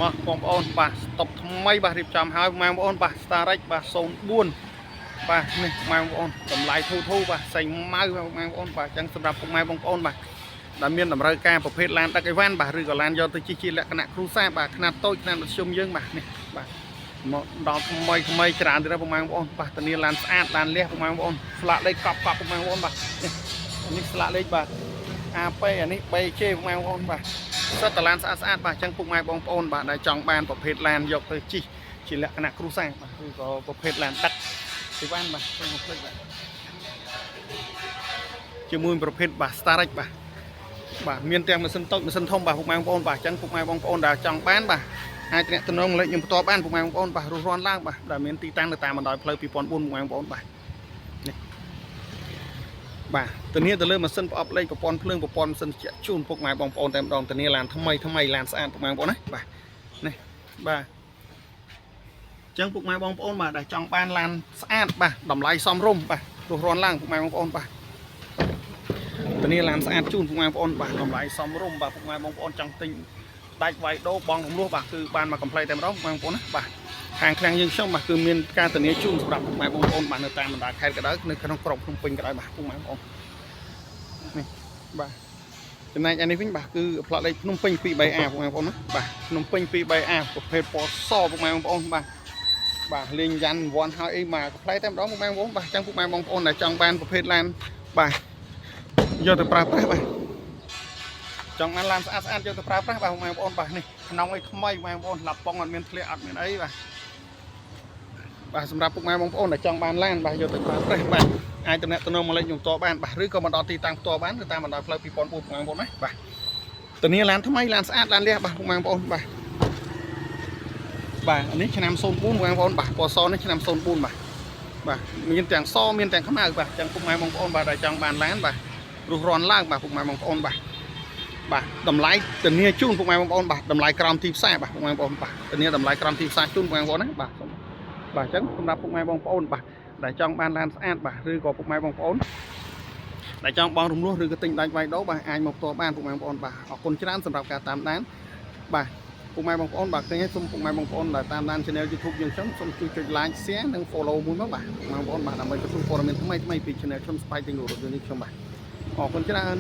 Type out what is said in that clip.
មកបងប្អូនបាទស្តុបថ្មីបាទរៀបចំហើយបងប្អូនបាទ Starrect បាទ04បាទនេះបងប្អូនតម្លៃធូរបាទសេងម៉ៅបងប្អូនបាទអញ្ចឹងសម្រាប់ពុកម៉ែបងប្អូនបាទដែលមានតម្រូវការប្រភេទឡានដឹកអីវ៉ាន់បាទឬក៏ឡានយកទៅជិះជាលក្ខណៈគ្រួសារបាទຂະຫນាត់តូចຂະຫນាត់មធ្យមយើងបាទនេះបាទមកដល់ថ្មីច្រើនទៀតបងប្អូនបាទធានាឡានស្អាតឡានលះបងប្អូនស្លាកលេខកប់បងប្អូនបាទនេះស្លាកលេខបាទ AP អានេះ BJ បងប្អូនបាទសិតតឡានស្អាតបាទអញ្ចឹងពុកម៉ែបងប្អូនបាទដែលចង់បានប្រភេទឡានយកទៅជិះជាលក្ខណៈគ្រួសារបាទឬក៏ប្រភេទឡានដឹកអីវ៉ាន់បាទខ្ញុំមកភ្លេចបាទជាមួយប្រភេទបាទ Starrect បាទមានទាំងម៉ាស៊ីនតូចម៉ាស៊ីនធំបាទពុកម៉ែបងប្អូនបាទអញ្ចឹងពុកម៉ែបងប្អូនដែលចង់បានបាទអាចទំនាក់ទំនងលេខខ្ញុំផ្ទាល់បានពុកម៉ែបងប្អូនបាទរស់រាន់ឡើងបាទដែលមានទីតាំងនៅតាមបណ្ដោយផ្លូវ2004ពុកម៉ែបងប្អូនបាទនេះបាទធានាទៅលើម៉ាស៊ីនប្រអប់លេខប្រព័ន្ធភ្លើងប្រព័ន្ធម៉ាស៊ីនជាជូនពុកម៉ែបងប្អូនតែម្ដងធានាឡានថ្មីឡានស្អាតពុកម៉ែបងប្អូនណាបាទនេះបាទអញ្ចឹងពុកម៉ែបងប្អូនបាទដែលចង់បានឡានស្អាតបាទតម្លៃសមរម្យបាទរស់រាន់ឡើងពុកម៉ែបងប្អូនបាទធានាឡានស្អាតជូនពុកម៉ែបងប្អូនបាទតម្លៃសមរម្យបាទពុកម៉ែបងប្អូនចង់ទិញដាច់វាយដូរបងរំលោះបាទគឺបានមកកំ pl តែម្ដងបងប្អូនណាបាទខាងឃ្លាំងយើងខ្ញុំបាទគឺមានការធានាជូនសម្រាប់ពុកម៉ែបងប្អូនបាទនៅតាមបណ្ដាខេត្តក៏ដោយនៅក្នុងក្រុងភ្នំពេញក៏ដោយបាទពុកម៉ែបងប្អូននេះបាទចំណែកឯនេះវិញបាទគឺផ្លាកលេខភ្នំពេញ 23A ពុកម៉ែបងប្អូនណាបាទភ្នំពេញ 23A ប្រភេទពណ៌សពុកម៉ែបងប្អូនបាទលេងយ៉ាន់វ័នហើយអីមកកំ pl តែម្ដងពុកម៉ែបងប្អូនបាទអញ្ចឹងពុកម៉ែបងប្អូនដែលចង់បានប្រភេទឡានបាទយកទៅប្រើប្រាស់បាទចង់បានឡានស្អាតយកទៅប្រើប្រាស់បាទបងប្អូនបាទនេះក្នុងអីថ្មីបងប្អូនឡាប់ប៉ុងអត់មានធ្លាក់អត់មានអីបាទសម្រាប់ពុកម៉ែបងប្អូនដែលចង់បានឡានបាទយកទៅប្រើប្រាស់បាទអាចតំណែងតំណងមកលេខខ្ញុំតបានបាទឬក៏មកដល់ទីតាំងផ្ទាល់បានទៅតាមបណ្ដោយផ្លូវ2004ពុកម៉ែបងប្អូនណាបាទធានាឡានថ្មីឡានស្អាតឡានលះបាទពុកម៉ែបងប្អូនបាទនេះឆ្នាំ04បងប្អូនបាទពណ៌សនេះឆ្នាំ04បាទមានទាំងសមានទាំងខ្មៅបាទអញ្ចឹងពុកម៉ែបងប្អូនបាទដែលចង់បានឡានបាទរស់រាន់ឡើងបាទពុកម៉ែបងប្អូនបាទតម្លៃធានាជូនពុកម៉ែបងប្អូនបាទតម្លៃក្រោមទីផ្សារបាទពុកម៉ែបងប្អូនបាទធានាតម្លៃក្រោមទីផ្សារជូនពុកម៉ែបងប្អូនណាបាទអញ្ចឹងសម្រាប់ពុកម៉ែបងប្អូនបាទដែលចង់បានឡានស្អាតបាទឬក៏ពុកម៉ែបងប្អូនដែលចង់បងរំលោះឬក៏ទិញដាច់វាយដូរបាទអាចមកផ្ទាល់បានពុកម៉ែបងប្អូនបាទអរគុណច្រើនសម្រាប់ការតាមដានបាទពុកម៉ែបងប្អូនបាទឃើញហើយសូមពុកម៉ែបងប្អូនដែលតាមដាន Channel YouTube យើងខ្ញុំសូមជួយចុច Like Share និង Follow មួយមកបាទបងប្អូនបាទដើម្បីទទួលព័ត៌មានថ្មីពី Channel ខ្ញុំ Spy ទាំងរត់នេះខ្ញុំបាទអរគុណច្រើន